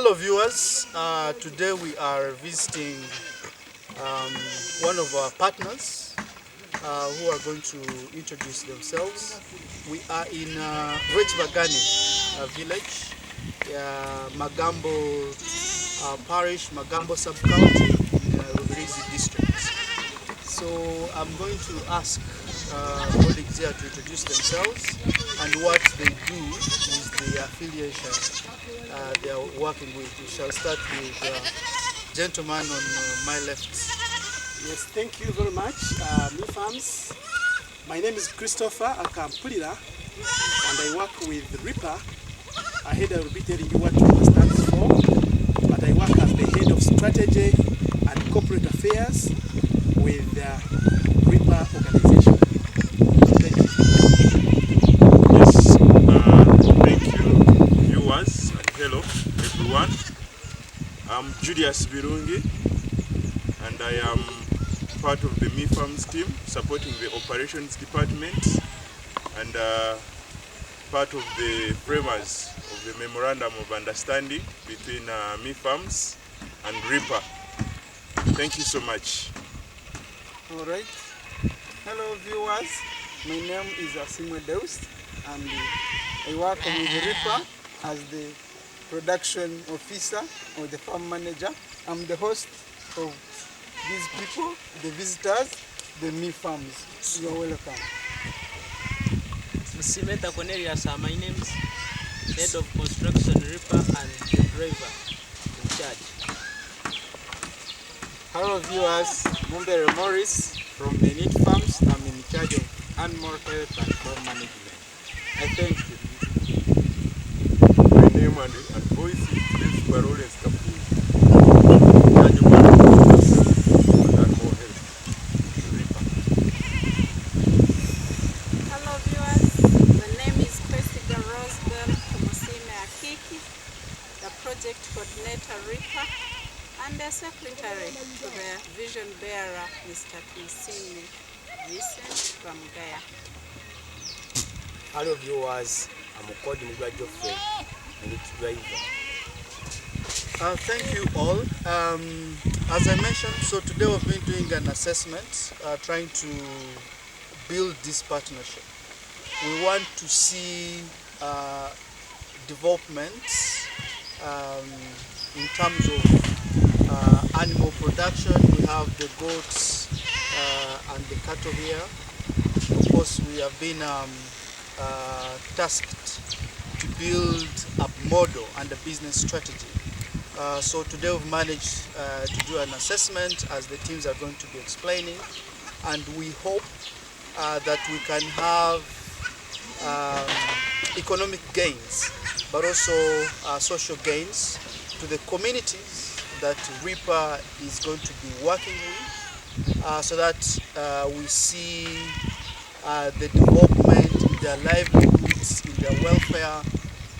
Hello viewers, today we are visiting one of our partners who are going to introduce themselves. We are in Rechbagani village, Magambo parish, Magambo sub-county in Rubirizi district. So I'm going to ask colleagues here to introduce themselves and what they do with the affiliation they are working with. We shall start with the gentleman on my left. Yes, thank you very much, MIFAMS. My name is Christopher Akampulira and I work with RIPA. Ahead I will be telling you what RIPA stands for, but I work as the head of strategy and corporate affairs with the RIPA organization. Thank you. Yes, thank you viewers and hello everyone. I'm Julius Birungi and I am part of the MIFAMS team supporting the operations department and part of the framers of the memorandum of understanding between MIFAMS and RIPA. Thank you so much. All right. Hello viewers, my name is Asimwe Deus and I work with RIPA as the production officer or the farm manager. I'm the host of these people, the visitors, the MIFAMS. You're welcome. Simeta Cornelius, my name is head of construction RIPA and the driver in charge. Hello viewers, Mumbere Morris from the Neat Farms. I'm in charge of animal health and farm management. I thank you. My name and voice is Barores Kapu, charge of animal health, RIPA. Hello viewers, my name is Cressida Rosebell Kumusime Akiki, the project coordinator RIPA and the secretary to the vision bearer Mr. Kinsini Vincent from Gaya. Hello viewers, I'm Okodi Mugwajofe and it's driver. Thank you all. As I mentioned, so today we've been doing an assessment, trying to build this partnership. We want to see developments in terms of animal production. We have the goats and the cattle here. Of course, we have been tasked to build a model and a business strategy. So today we've managed to do an assessment as the teams are going to be explaining, and we hope that we can have economic gains, but also social gains to the communities that RIPA is going to be working with, so that we see the development in their livelihoods, in their welfare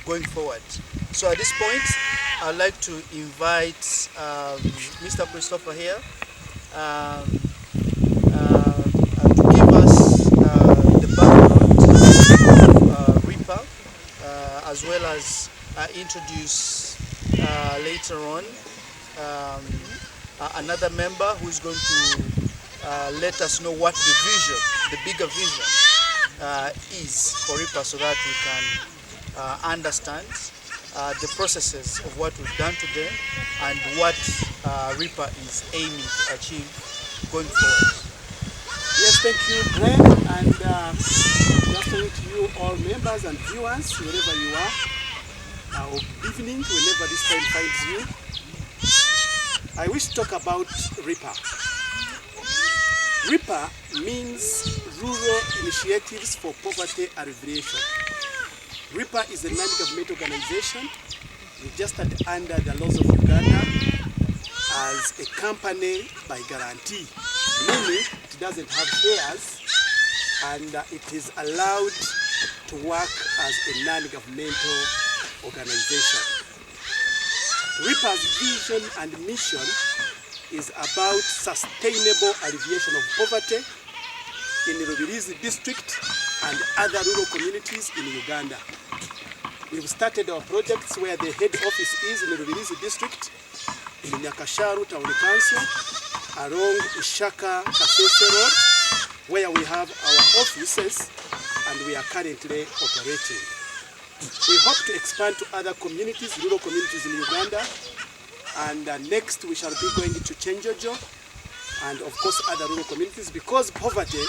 going forward. So at this point, I'd like to invite Mr. Christopher here to give us the background of RIPA, as well as introduce later on another member who is going to let us know what the vision, the bigger vision is for RIPA, so that we can understand the processes of what we've done today and what RIPA is aiming to achieve going forward. Yes, thank you, Greg, and just to you all members and viewers, wherever you are, or evening, whenever this time finds you. I wish to talk about RIPA. RIPA means Rural Initiatives for Poverty Alleviation. RIPA is a non-government organization registered under the laws of Uganda as a company by guarantee, meaning it doesn't have shares and it is allowed to work as a non-governmental organization. RIPA's vision and mission is about sustainable alleviation of poverty in the Rubirizi district and other rural communities in Uganda. We've started our projects where the head office is in the Rubirizi district, in Nyakasharu Town Council, along Ishaka Kasese Road, where we have our offices and we are currently operating. We hope to expand to other communities, rural communities in Uganda, and next we shall be going to Chenjojo and of course other rural communities, because poverty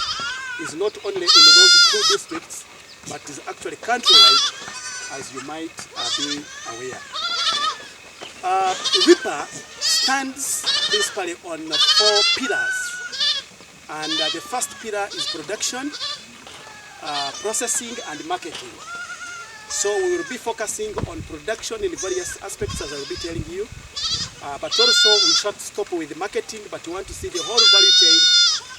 is not only in those two districts but is actually countrywide, as you might be aware. RIPA stands principally on 4 pillars, and the first pillar is production, processing and marketing. So we will be focusing on production in various aspects, as I will be telling you, but also we shan't stop with the marketing, but we want to see the whole value chain,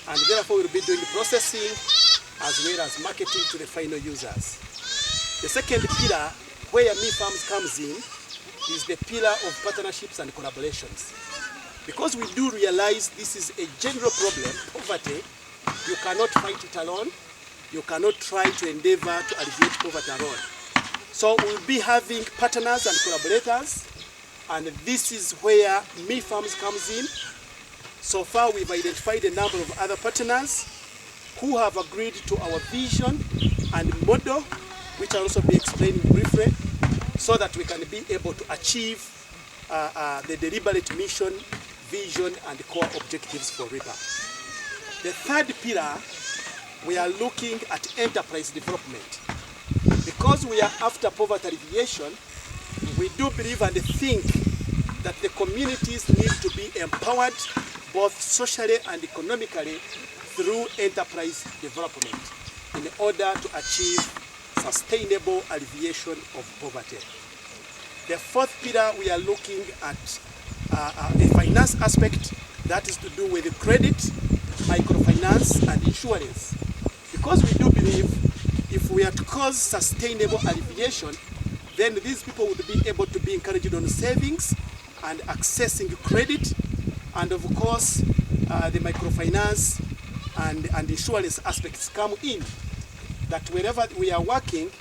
and therefore we will be doing processing as well as marketing to the final users. The second pillar, where Me Farms comes in, is the pillar of partnerships and collaborations. Because we do realize this is a general problem, poverty. You cannot fight it alone. You cannot try to endeavor to alleviate poverty alone. So we'll be having partners and collaborators, and this is where Me Farms comes in. So far we've identified a number of other partners who have agreed to our vision and model, which I'll also be explaining briefly, so that we can be able to achieve the deliberate mission, vision, and core objectives for RIPA. The third pillar, we are looking at enterprise development. Because we are after poverty alleviation, we do believe and think that the communities need to be empowered both socially and economically through enterprise development in order to achieve sustainable alleviation of poverty. The fourth pillar, we are looking at a finance aspect that is to do with credit, microfinance and insurance. Because we do believe if we are to cause sustainable alleviation, then these people would be able to be encouraged on savings and accessing credit, and of course the microfinance and insurance aspects come in. That wherever we are working,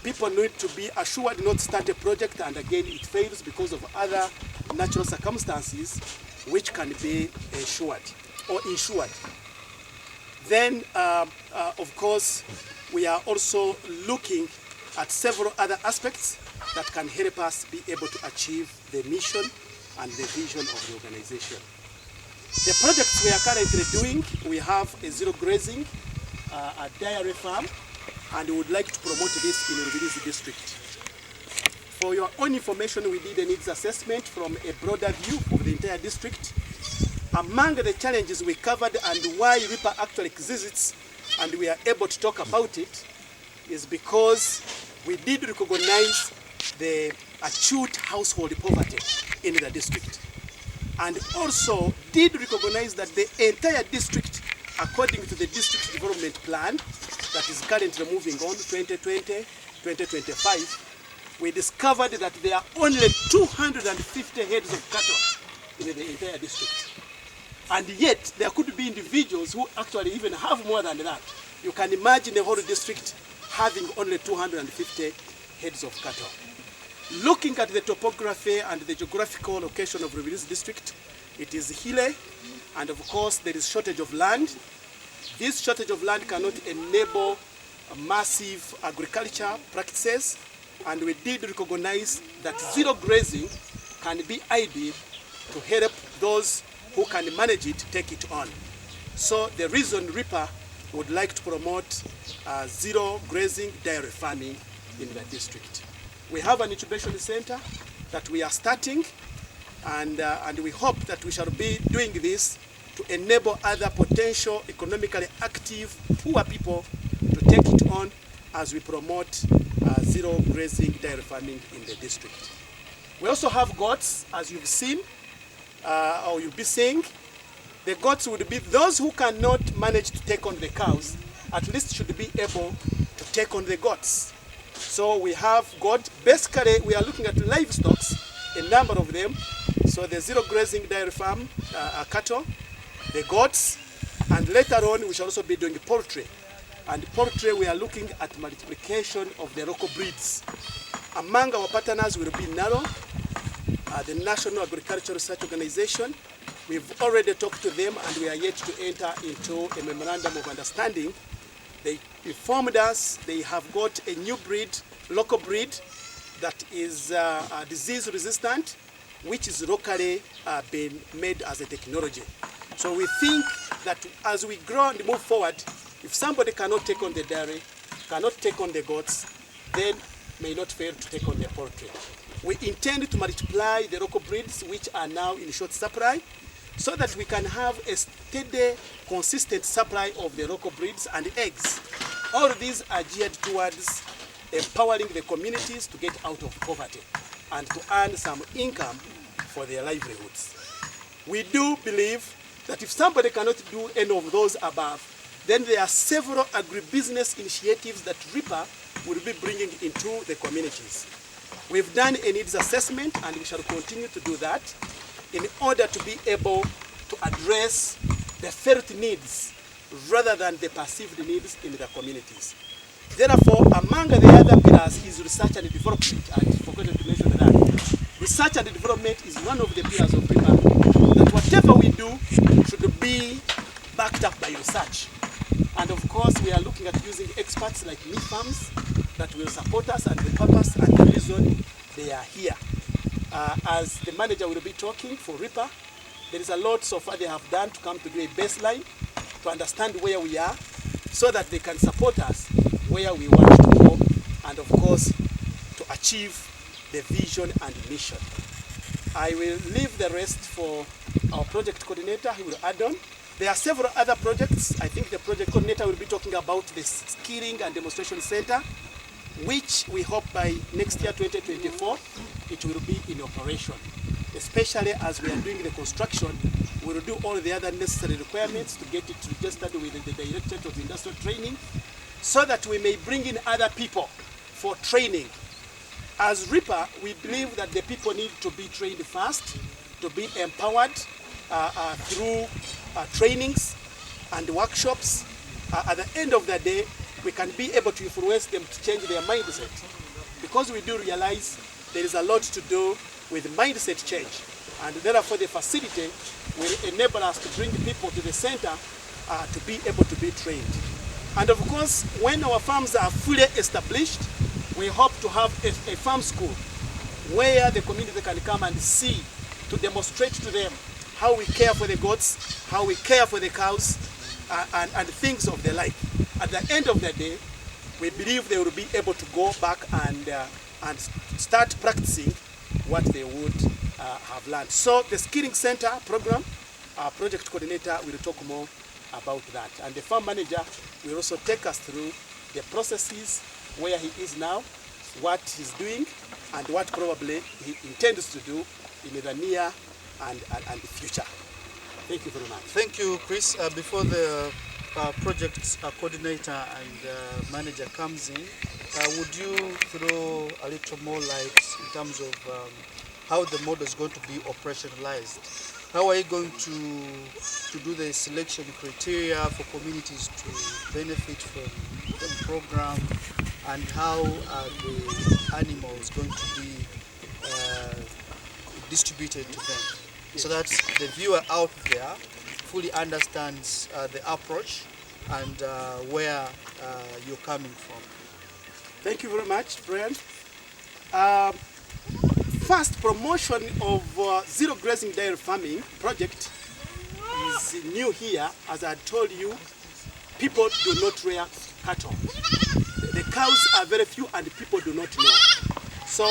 people need to be assured not to start a project and again it fails because of other natural circumstances which can be assured or insured. Then, of course, we are also looking at several other aspects that can help us be able to achieve the mission and the vision of the organization. The projects we are currently doing, we have a zero grazing, a dairy farm, and we would like to promote this in Rubirizi district. For your own information, we did a needs assessment from a broader view of the entire district. Among the challenges we covered and why RIPA actually exists and we are able to talk about it is because we did recognize the acute household poverty in the district, and also did recognize that the entire district, according to the district development plan that is currently moving on 2020-2025, we discovered that there are only 250 heads of cattle in the entire district. And yet, there could be individuals who actually even have more than that. You can imagine a whole district having only 250 heads of cattle. Looking at the topography and the geographical location of Rubirizi district, it is hilly, and of course there is shortage of land. This shortage of land cannot enable massive agriculture practices, and we did recognize that zero grazing can be ideal to help those who can manage it take it on. So the reason RIPA would like to promote zero grazing dairy farming in the district. We have an incubation center that we are starting, and we hope that we shall be doing this to enable other potential economically active poor people to take it on as we promote zero grazing dairy farming in the district. We also have goats, as you've seen, or you'll be seeing. The goats would be those who cannot manage to take on the cows, at least should be able to take on the goats. So we have goat. Basically, we are looking at livestock, a number of them. So the zero grazing dairy farm, cattle, the goats, and later on we shall also be doing poultry. And poultry, we are looking at multiplication of the local breeds. Among our partners will be NARO, the National Agricultural Research Organization. We've already talked to them and we are yet to enter into a memorandum of understanding. They informed us they have got a new breed, local breed, that is disease resistant, which is locally being made as a technology. So we think that as we grow and move forward, if somebody cannot take on the dairy, cannot take on the goats, then may not fail to take on the poultry. We intend to multiply the local breeds which are now in short supply so that we can have a steady, consistent supply of the local breeds and eggs. All of these are geared towards empowering the communities to get out of poverty and to earn some income for their livelihoods. We do believe that if somebody cannot do any of those above, then there are several agribusiness initiatives that RIPA will be bringing into the communities. We've done a needs assessment and we shall continue to do that in order to be able to address the felt needs rather than the perceived needs in the communities. Therefore, among the other pillars is research and development. I forgot to mention that. Research and development is one of the pillars of RIPA, that whatever we do should be backed up by research. And of course, we are looking at using experts like meat farms that will support us, and the purpose and the reason they are here. As the manager will be talking for RIPA, there is a lot so far they have done to come to do a baseline, to understand where we are, so that they can support us where we want to go, and of course, to achieve the vision and mission. I will leave the rest for our project coordinator who will add on. There are several other projects. I think the project coordinator will be talking about the skilling and demonstration center, which we hope by next year, 2024, it will be in operation. Especially as we are doing the construction, we will do all the other necessary requirements to get it registered with the Directorate of Industrial Training, so that we may bring in other people for training. As RIPA, we believe that the people need to be trained first, to be empowered through trainings and workshops. At the end of the day, we can be able to influence them to change their mindset. Because we do realize there is a lot to do with mindset change. And therefore the facility will enable us to bring people to the center to be able to be trained. And of course, when our farms are fully established, we hope to have a farm school where the community can come and see, to demonstrate to them how we care for the goats, how we care for the cows, and things of the like. At the end of the day, we believe they will be able to go back and start practicing what they would have learned. So the Skilling Center program, our project coordinator will talk more about that. And the farm manager will also take us through the processes, where he is now, what he's doing, and what probably he intends to do in the near and the future. Thank you very much. Thank you, Chris. Before the project coordinator and manager comes in, would you throw a little more light in terms of how the model is going to be operationalized? How are you going to do the selection criteria for communities to benefit from the program, and how are the animals going to be distributed to them, so that the viewer out there fully understands the approach and where you're coming from? Thank you very much, Brian. First, promotion of zero grazing dairy farming project is new here. As I told you, people do not rear cattle. The cows are very few and people do not know. So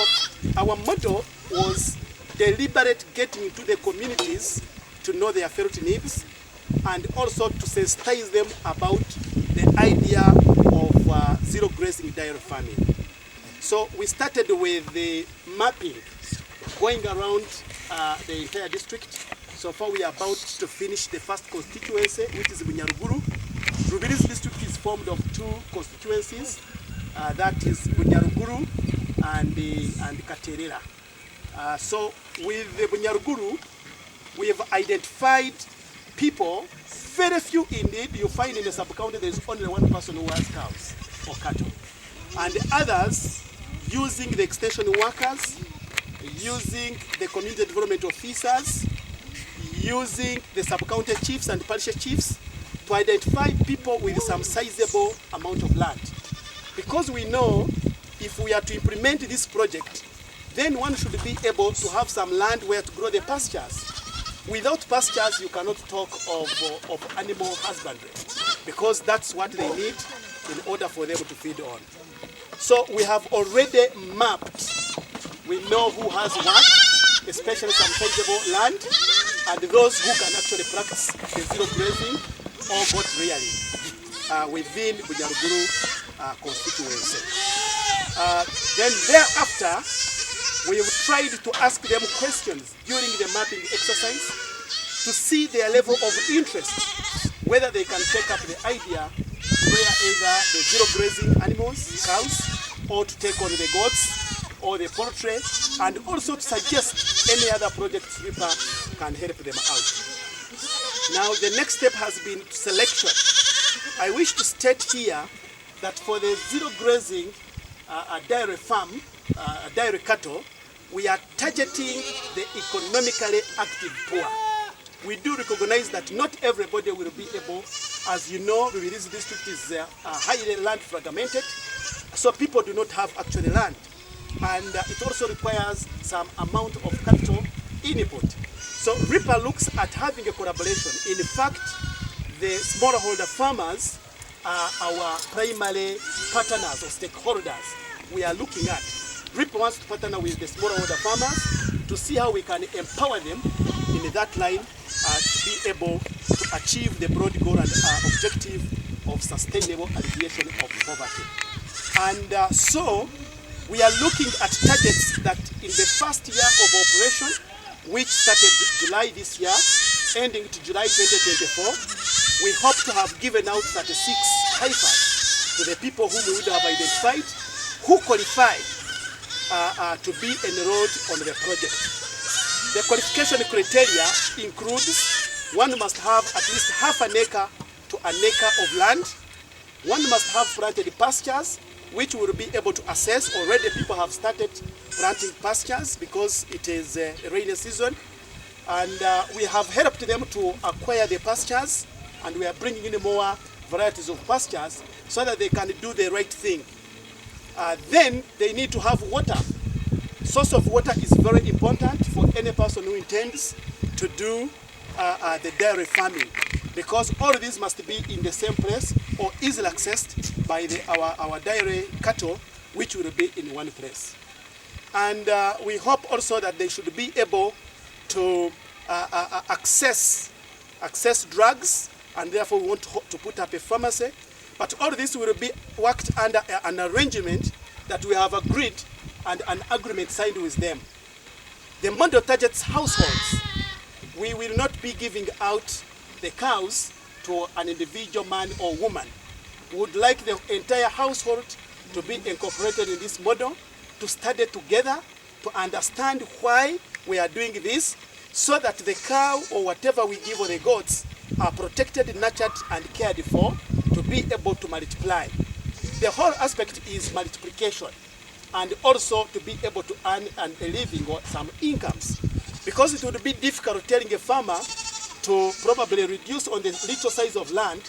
our motto was deliberate getting into the communities to know their felt needs, and also to sensitize them about the idea of zero grazing dairy farming. So we started with the mapping, going around the entire district. So far we are about to finish the first constituency, which is Bunyaruguru. Rubirizi district is formed of two constituencies, that is Bunyaruguru and Katerera. So with the Bunyaruguru, we have identified people, very few indeed. You find in the sub-county there is only one person who has cows or cattle. And the others, using the extension workers, using the community development officers, using the sub-county chiefs and parish chiefs to identify people with some sizable amount of land. Because we know if we are to implement this project, then one should be able to have some land where to grow the pastures. Without pastures, you cannot talk of animal husbandry, because that's what they need in order for them to feed on. So we have already mapped. We know who has what, especially some sizable land, and those who can actually practice the zero grazing or goat rearing within Bunyaruguru constituency. Then thereafter, we have tried to ask them questions during the mapping exercise to see their level of interest, whether they can take up the idea where either the zero grazing animals, cows, or to take on the goats or the poultry, and also to suggest any other projects RIPA can help them out. Now the next step has been selection. I wish to state here that for the zero grazing dairy farm, dairy cattle, we are targeting the economically active poor. We do recognize that not everybody will be able, as you know, Rubirizi district is highly land fragmented, so people do not have actually land. And it also requires some amount of capital input. So RIPA looks at having a collaboration. In fact, the smallholder farmers are our primary partners or stakeholders we are looking at. RIPA wants to partner with the smallholder farmers to see how we can empower them in that line to be able to achieve the broad goal and objective of sustainable alleviation of poverty. And so we are looking at targets that in the first year of operation, which started July this year, ending to July 2024, we hope to have given out 36 heifers to the people whom we would have identified who qualify to be enrolled on the project. The qualification criteria includes one must have at least half an acre to an acre of land, one must have planted pastures, which we will be able to assess. Already people have started planting pastures because it is a rainy season, and we have helped them to acquire the pastures, and we are bringing in more varieties of pastures so that they can do the right thing. Then they need to have water. Source of water is very important for any person who intends to do the dairy farming, because all of these must be in the same place or easily accessed by our dairy cattle, which will be in one place. And we hope also that they should be able to access drugs, and therefore we want to put up a pharmacy. But all this will be worked under an arrangement that we have agreed and an agreement signed with them. The model targets households. We will not be giving out the cows to an individual man or woman. We would like the entire household to be incorporated in this model, to study together, to understand why we are doing this, so that the cow or whatever we give or the goats are protected, nurtured, and cared for to be able to multiply. The whole aspect is multiplication, and also to be able to earn a living or some incomes. Because it would be difficult telling a farmer to probably reduce on the little size of land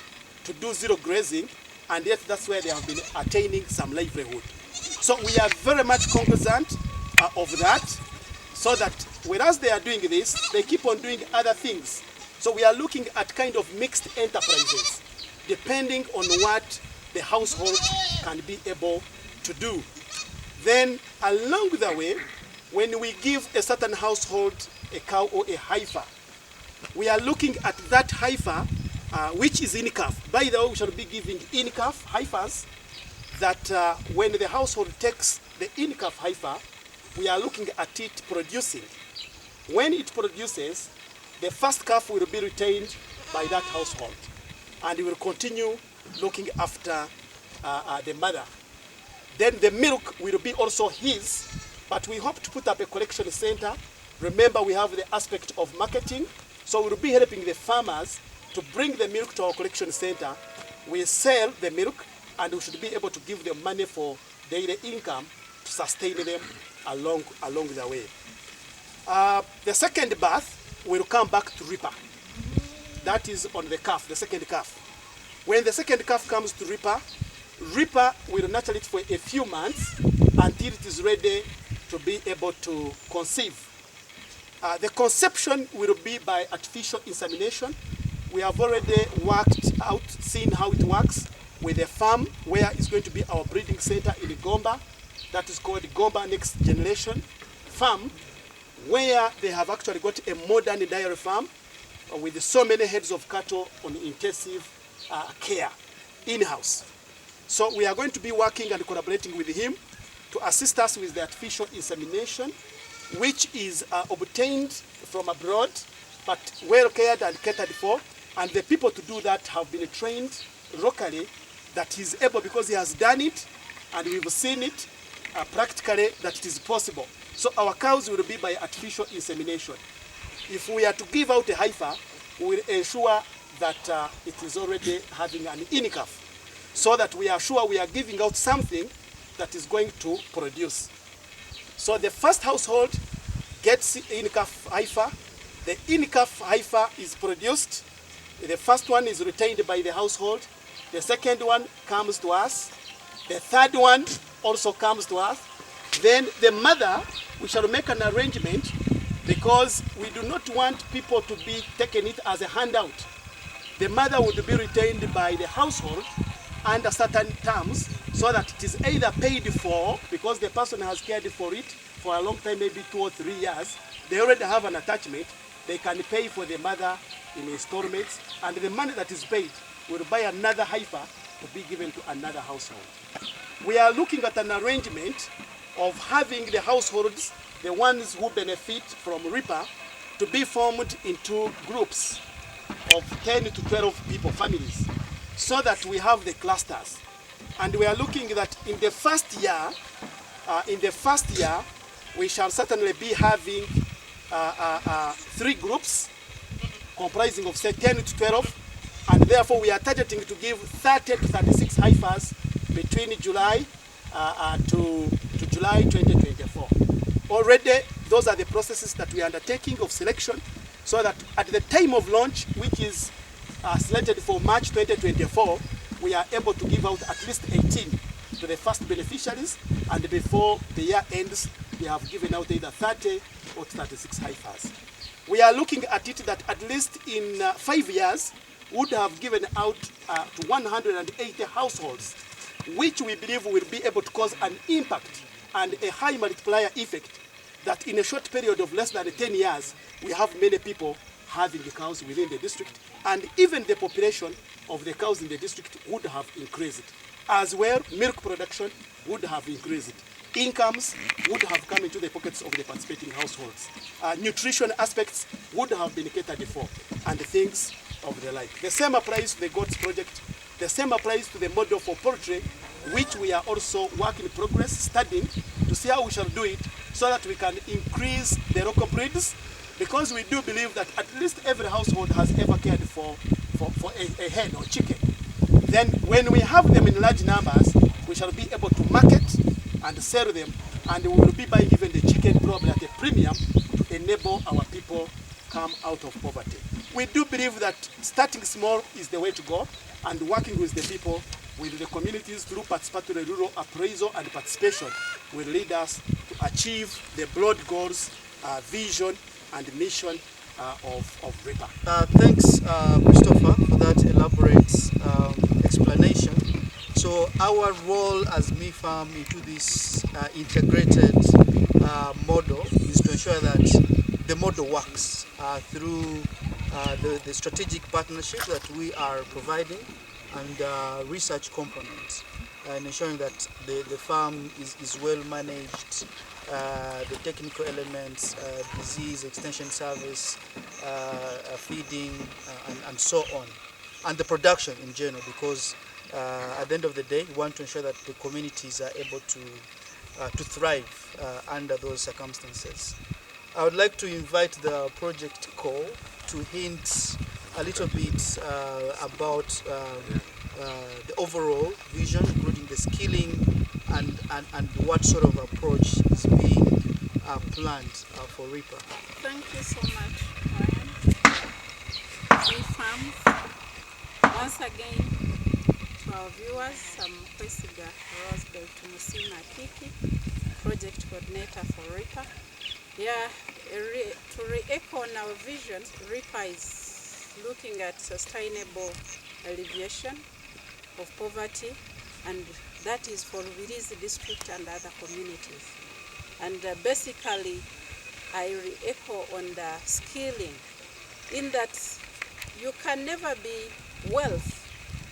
to do zero grazing, and yet that's where they have been attaining some livelihood. So we are very much cognizant of that, so that whereas they are doing this, they keep on doing other things. So we are looking at kind of mixed enterprises, depending on what the household can be able to do. Then along the way, when we give a certain household a cow or a heifer, we are looking at that heifer, which is in calf. By the way, we shall be giving in calf heifers that when the household takes the in calf heifer, we are looking at it producing. When it produces, the first calf will be retained by that household, and we will continue looking after the mother. Then the milk will be also his, but we hope to put up a collection center. Remember, we have the aspect of marketing, so we'll be helping the farmers to bring the milk to our collection center. We sell the milk, and we should be able to give them money for daily income to sustain them along the way. The second bath will come back to RIPA. That is on the calf, the second calf. When the second calf comes to RIPA, RIPA will nurture it for a few months until it is ready to be able to conceive. The conception will be by artificial insemination. We have already worked out, seen how it works with a farm where it's going to be our breeding center in Gomba. That is called Gomba Next Generation Farm, where they have actually got a modern dairy farm with so many heads of cattle on intensive care in-house. So we are going to be working and collaborating with him to assist us with the artificial insemination, which is obtained from abroad, but well cared and catered for. And the people to do that have been trained locally, that he's able, because he has done it, and we've seen it practically, that it is possible. So our cows will be by artificial insemination. If we are to give out a heifer, we will ensure that it is already having an in-calf, so that we are sure we are giving out something that is going to produce. So the first household gets in-calf heifer. The in-calf heifer is produced. The first one is retained by the household. The second one comes to us. The third one also comes to us. Then the mother, we shall make an arrangement, because we do not want people to be taking it as a handout. The mother would be retained by the household under certain terms, so that it is either paid for, because the person has cared for it for a long time, maybe 2 or 3 years, they already have an attachment, they can pay for the mother in installments, and the money that is paid will buy another heifer to be given to another household. We are looking at an arrangement of having the households, the ones who benefit from RIPA, to be formed into groups of 10 to 12 people, families, so that we have the clusters. And we are looking that in the first year, we shall certainly be having 3 groups comprising of say 10 to 12, and therefore we are targeting to give 30 to 36 heifers between July to July 2024. Already, those are the processes that we are undertaking of selection, so that at the time of launch, which is slated for March 2024, we are able to give out at least 18 to the first beneficiaries, and before the year ends, we have given out either 30 or 36 heifers. We are looking at it that at least in 5 years, would have given out to 180 households, which we believe will be able to cause an impact and a high multiplier effect, that in a short period of less than 10 years, we have many people having the cows within the district, and even the population of the cows in the district would have increased. As well, milk production would have increased. Incomes would have come into the pockets of the participating households. Nutrition aspects would have been catered for, and things of the like. The same applies to the goats project. The same applies to the model for poultry, which we are also work in progress studying to see how we shall do it, so that we can increase the local breeds, because we do believe that at least every household has ever cared for a hen or chicken. Then when we have them in large numbers, we shall be able to market and sell them, and we will be buying even the chicken probably at a premium to enable our people come out of poverty. We do believe that starting small is the way to go, and working with the people, with the communities through participatory rural appraisal and participation will lead us to achieve the broad goals, vision and mission of RIPA. Thanks, Christopher, for that elaborate explanation. So our role as MIFARM into this integrated model is to ensure that the model works through the strategic partnership that we are providing, and research components, and ensuring that the farm is well managed, the technical elements, disease extension service, feeding, and so on, and the production in general, because at the end of the day, we want to ensure that the communities are able to thrive under those circumstances. I would like to invite the project co to hint a little bit about the overall vision, including the skilling and what sort of approach is being planned for RIPA. Thank you so much, Ryan. Hey farms. Once again, to our viewers, I'm Kwesiga Rosbel Tumusima Kiki, Project Coordinator for RIPA. Yeah, to re-echo on our vision, RIPA is looking at sustainable alleviation of poverty, and that is for Rubirizi district and other communities. And basically, I re-echo on the skilling, in that you can never be wealth,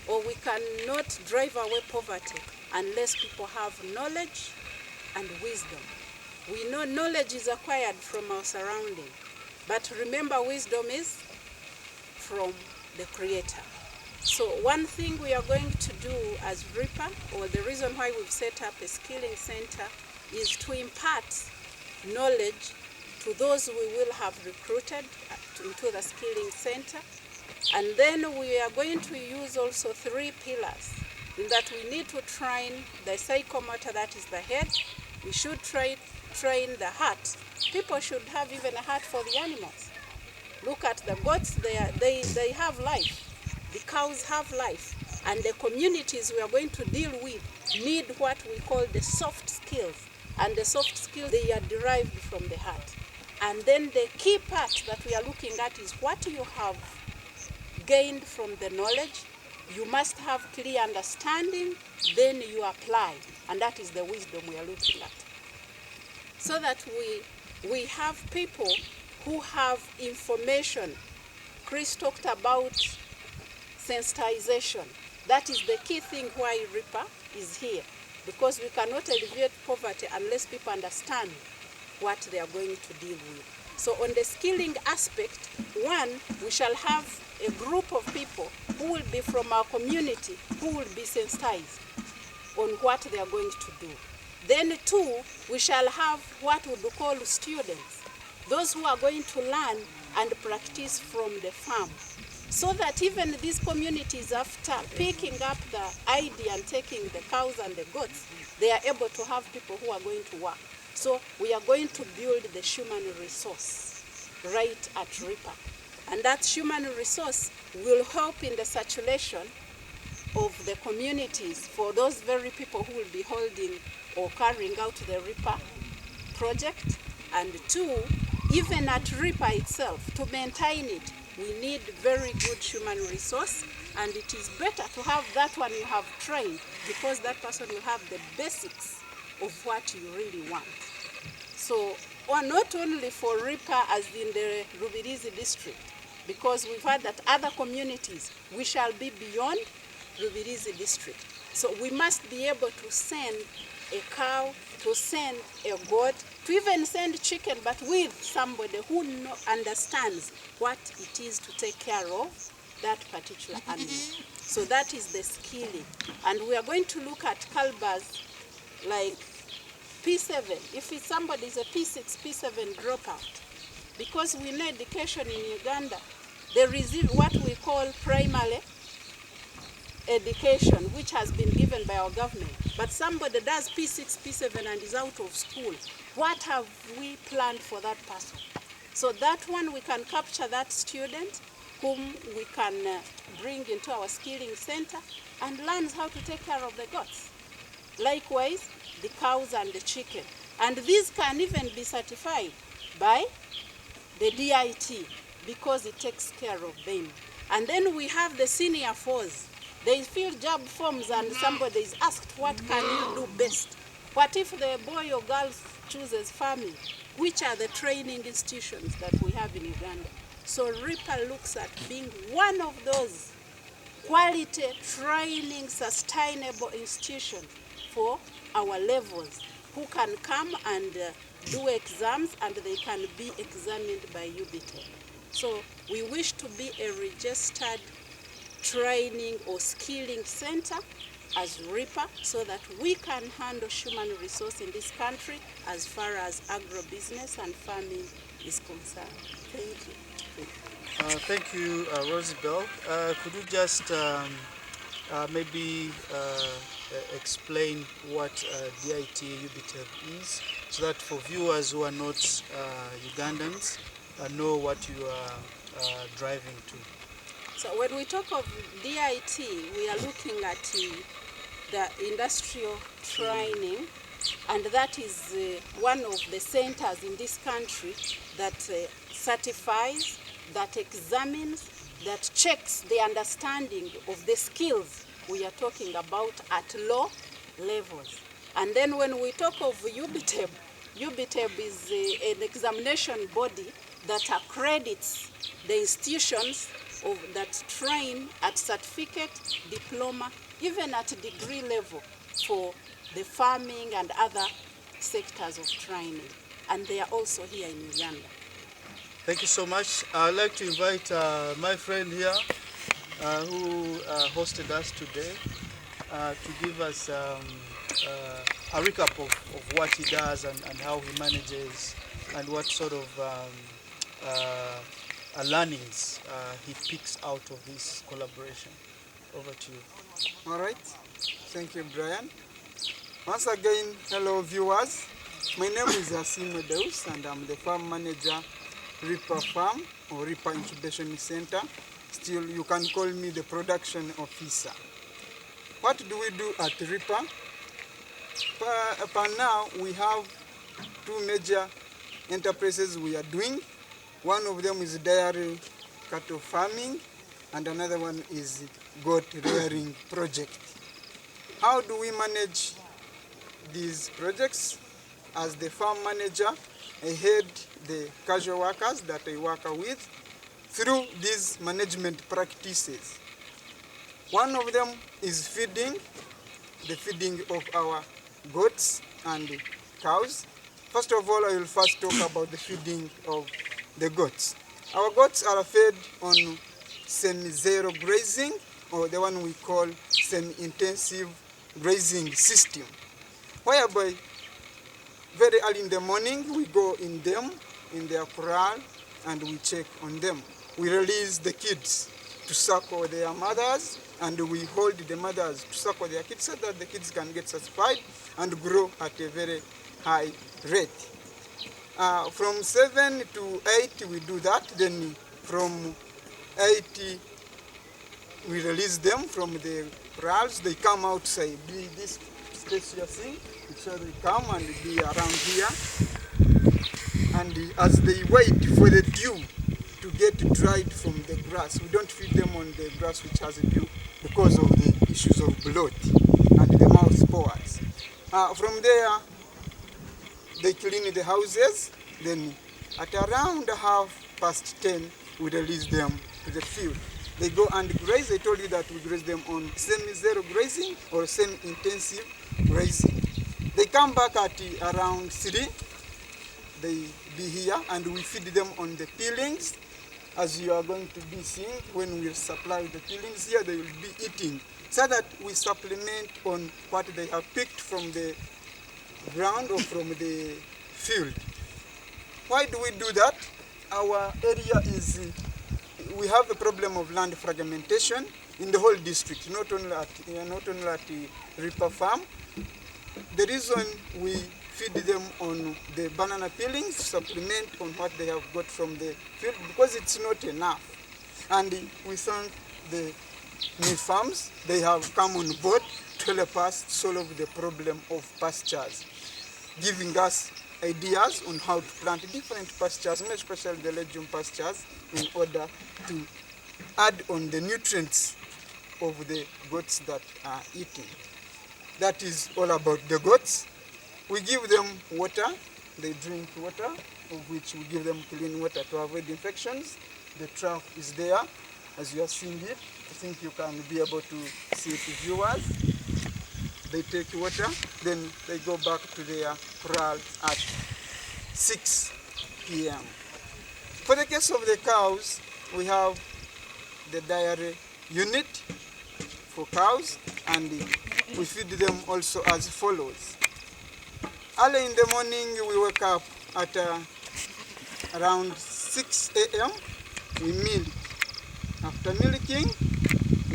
or we cannot drive away poverty unless people have knowledge and wisdom. We know knowledge is acquired from our surrounding, but remember, wisdom is from the Creator. So one thing we are going to do as RIPA, or the reason why we've set up a skilling center, is to impart knowledge to those we will have recruited into the skilling center. And then we are going to use also 3 pillars, in that we need to train the psychomotor, that is the head. We should train the heart. People should have even a heart for the animals. Look at the goats, they have life. The cows have life. And the communities we are going to deal with need what we call the soft skills. And the soft skills, they are derived from the heart. And then the key part that we are looking at is what you have gained from the knowledge. You must have clear understanding, then you apply. And that is the wisdom we are looking at. So that we have people who have information. Chris talked about sensitization. That is the key thing why RIPA is here, because we cannot alleviate poverty unless people understand what they are going to deal with. So on the skilling aspect, one, we shall have a group of people who will be from our community, who will be sensitized on what they are going to do. Then 2, we shall have what we would call students, those who are going to learn and practice from the farm, so that even these communities, after picking up the idea and taking the cows and the goats, they are able to have people who are going to work. So we are going to build the human resource right at RIPA. And that human resource will help in the saturation of the communities for those very people who will be holding or carrying out the RIPA project. And 2, even at RIPA itself, to maintain it, we need very good human resource, and it is better to have that one you have trained, because that person will have the basics of what you really want. So, or not only for RIPA as in the Rubirizi district, because we've heard that other communities, we shall be beyond Rubirizi district. So we must be able to send a cow, to send a goat, to even send chicken, but with somebody who understands what it is to take care of that particular animal. So that is the skilling. And we are going to look at calibers like P7. If it's somebody is a P6, P7 dropout, because we know education in Uganda, there is what we call primary education, which has been given by our government. But somebody does P6, P7 and is out of school. What have we planned for that person? So that one, we can capture that student whom we can bring into our skilling center and learn how to take care of the goats. Likewise, the cows and the chicken. And these can even be certified by the DIT, because it takes care of them. And then we have the senior force. They fill job forms and somebody is asked, what can you do best? What if the boy or girl chooses farming? Which are the training institutions that we have in Uganda? So RIPA looks at being one of those quality training sustainable institutions for our levels, who can come and do exams, and they can be examined by UBT. So we wish to be a registered training or skilling center as RIPA, so that we can handle human resource in this country as far as agribusiness and farming is concerned. Thank you. Thank you, Rosibel. Could you just maybe explain what DIT UBTEB is, so that for viewers who are not Ugandans know what you are driving to. So when we talk of DIT, we are looking at the industrial training, and that is one of the centers in this country that certifies, that examines, that checks the understanding of the skills we are talking about at low levels. And then when we talk of UBTEB, UBTEB is an examination body that accredits the institutions that train at certificate, diploma, even at degree level for the farming and other sectors of training. And they are also here in Uganda. Thank you so much. I'd like to invite my friend here who hosted us today to give us a recap of what he does and how he manages and what sort of learnings he picks out of this collaboration. Over to you. All right. Thank you, Brian. Once again, hello viewers. My name is Asimwe Deus, and I'm the farm manager, RIPA Farm or RIPA Incubation Center. Still, you can call me the production officer. What do we do at RIPA? Per now, we have two major enterprises we are doing. One of them is dairy cattle farming, and another one is goat rearing project. How do we manage these projects? As the farm manager, I head the casual workers that I work with through these management practices. One of them is feeding, the feeding of our goats and cows. First of all, I will first talk about the feeding of the goats. Our goats are fed on semi-zero grazing, or the one we call semi-intensive grazing system, whereby very early in the morning we go in their corral, and we check on them. We release the kids to suckle their mothers, and we hold the mothers to suckle their kids so that the kids can get satisfied and grow at a very high rate. From 7 to 8 we do that. Then from 8 we release them from the corrals. They come outside. This space you're seeing, so they come and be around here. And as they wait for the dew to get dried from the grass, we don't feed them on the grass which has dew because of the issues of bloat and the mouth spores. From there, they clean the houses. Then at around 10:30, we release them to the field. They go and graze. I told you that we graze them on semi-zero grazing or semi-intensive grazing. They come back at around 3. They be here, and we feed them on the peelings. As you are going to be seeing, when we supply the peelings here, they will be eating, so that we supplement on what they have picked from the ground or from the field. Why do we do that? Our area is, we have a problem of land fragmentation in the whole district, not only at the RIPA farm. The reason we feed them on the banana peelings, supplement on what they have got from the field, because it's not enough. And we thank the new farms. They have come on board to help us solve the problem of pastures, giving us ideas on how to plant different pastures, especially the legume pastures, in order to add on the nutrients of the goats that are eating. That is all about the goats. We give them water. They drink water, of which we give them clean water to avoid infections. The trough is there, as you are seeing it. I think you can be able to see it, viewers. They take water, then they go back to their corral at 6 p.m. For the case of the cows, we have the dairy unit for cows, and we feed them also as follows. Early in the morning, we wake up at around 6 a.m. We milk. After milking,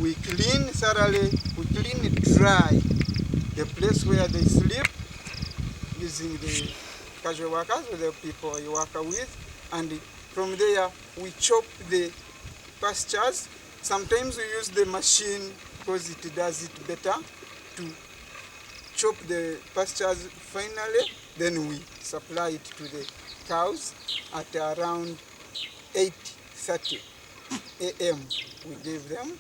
we clean thoroughly, we clean it dry, the place where they sleep, using the casual workers or the people you work with, and from there we chop the pastures. Sometimes we use the machine because it does it better to chop the pastures finally, then we supply it to the cows at around 8:30 a.m. We give them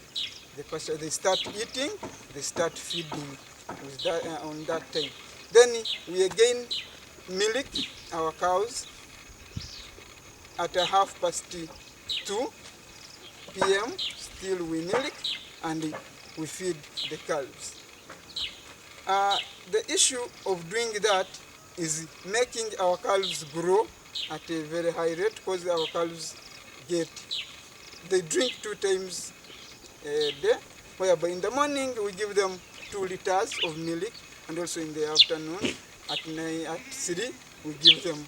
the pasture, they start eating, they start feeding with that, on that time. Then we again milk our cows at 2:30 p.m. Still we milk and we feed the calves. The issue of doing that is making our calves grow at a very high rate, because our calves they drink 2 times a day, whereby in the morning we give them 2 liters of milk, and also in the afternoon at 3 we give them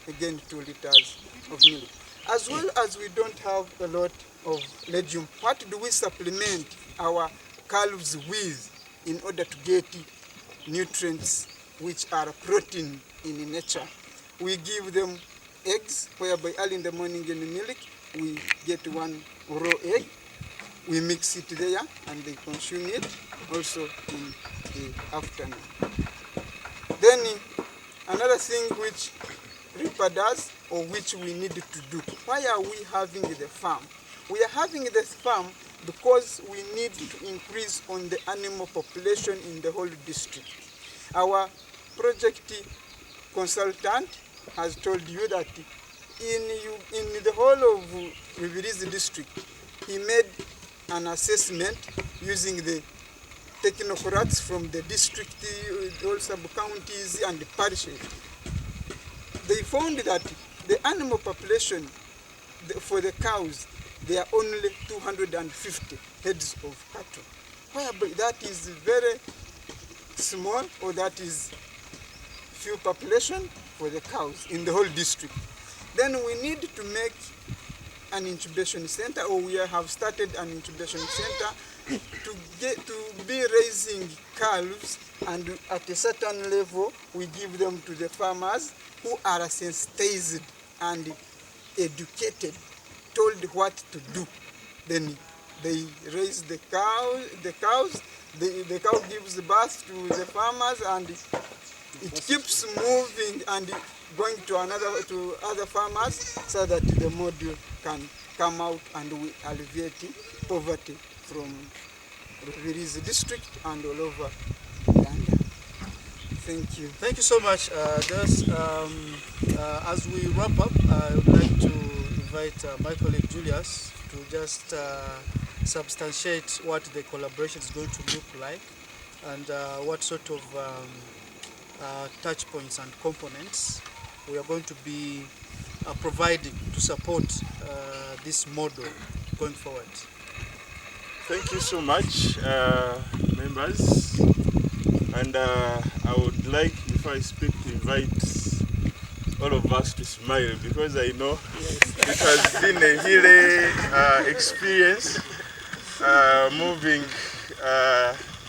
again 2 liters of milk. As well as we don't have a lot of legume, what do we supplement our calves with in order to get nutrients which are protein in nature? We give them eggs, whereby early in the morning in the milk we get 1 raw egg, we mix it there and they consume it also in the afternoon. Then another thing which RIPA does, or which we need to do. Why are we having the farm? We are having this farm because we need to increase on the animal population in the whole district. Our project consultant has told you that in the whole of Rubirizi district, he made an assessment using the technocrats from the district, all sub-counties and the parishes. They found that the animal population for the cows, there are only 250 heads of cattle, whereby that is very small, or that is few population for the cows in the whole district. Then we need to make an incubation center, or we have started an incubation center to be raising calves, and at a certain level we give them to the farmers who are sensitized and educated, told what to do. Then they raise the cows, the cow gives birth to the farmers, and it keeps moving and going to other farmers, so that the model can come out and we alleviate poverty from Rubirizi district and all over Uganda. Thank you. Thank you so much. As we wrap up, I would like to invite my colleague Julius to just substantiate what the collaboration is going to look like, and what sort of touch points and components we are going to be providing to support this model going forward. Thank you so much, members. And I would like, before I speak, to invite all of us to smile, because I know it has been a really experience moving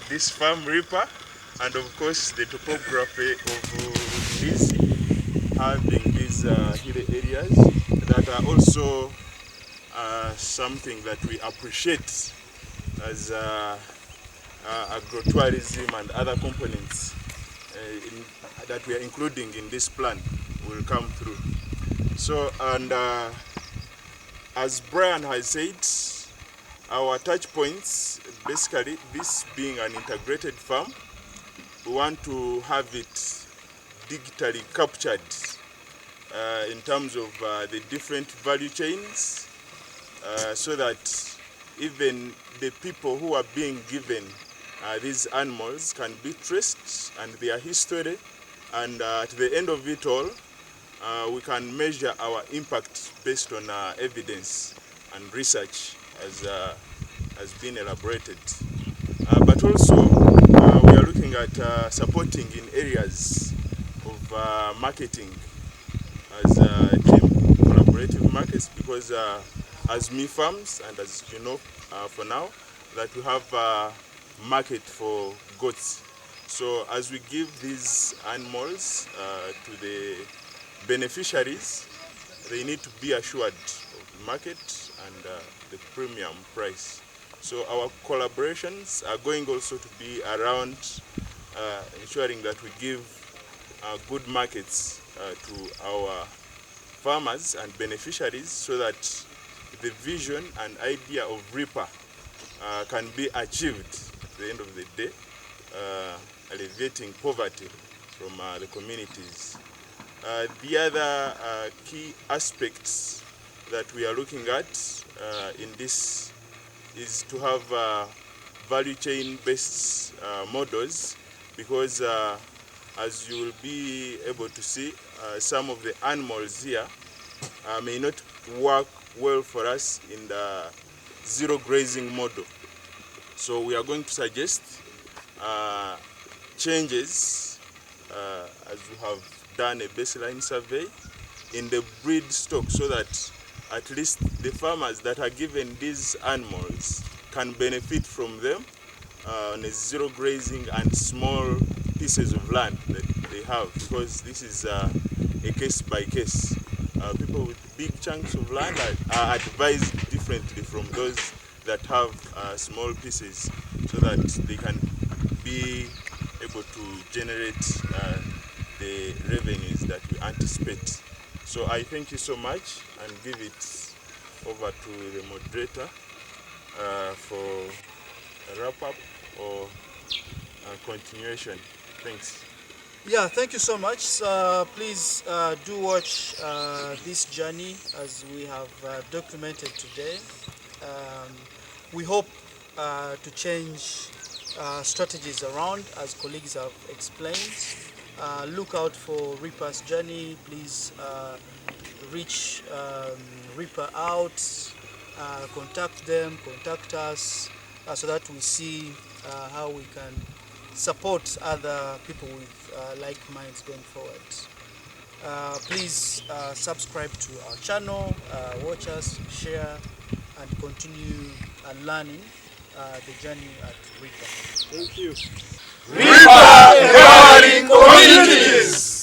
this farm RIPA, and of course the topography of this, having these hilly areas that are also something that we appreciate as agrotourism and other components that we are including in this plan will come through. So, and as Brian has said, our touch points, basically this being an integrated farm, we want to have it digitally captured in terms of the different value chains, so that even the people who are being given these animals can be traced, and their history, and at the end of it all, we can measure our impact based on evidence and research as has been elaborated. But also, we are looking at supporting in areas of marketing as team collaborative markets, because as me farms, and as you know, for now, that we have a market for goats. So as we give these animals to the beneficiaries, they need to be assured of the market and the premium price. So our collaborations are going also to be around ensuring that we give good markets to our farmers and beneficiaries, so that the vision and idea of RIPA can be achieved at the end of the day, alleviating poverty from the communities. The other key aspects that we are looking at in this is to have value chain based models, because as you will be able to see, some of the animals here may not work well for us in the zero grazing model. So we are going to suggest changes as we have done a baseline survey in the breed stock, so that at least the farmers that are given these animals can benefit from them on a zero grazing and small pieces of land that they have, because this is a case by case. People with big chunks of land are advised differently from those that have small pieces, so that they can be able to generate the revenues that we anticipate. So I thank you so much and give it over to the moderator for a wrap-up or a continuation. Thanks. Yeah, thank you so much. Please do watch this journey as we have documented today. We hope to change strategies around, as colleagues have explained. Look out for RIPA's journey. Please reach RIPA out, contact them, contact us, so that we see how we can support other people with like minds going forward. Please subscribe to our channel, watch us, share, and continue learning the journey at RIPA. Thank you. RIPA empowering communities.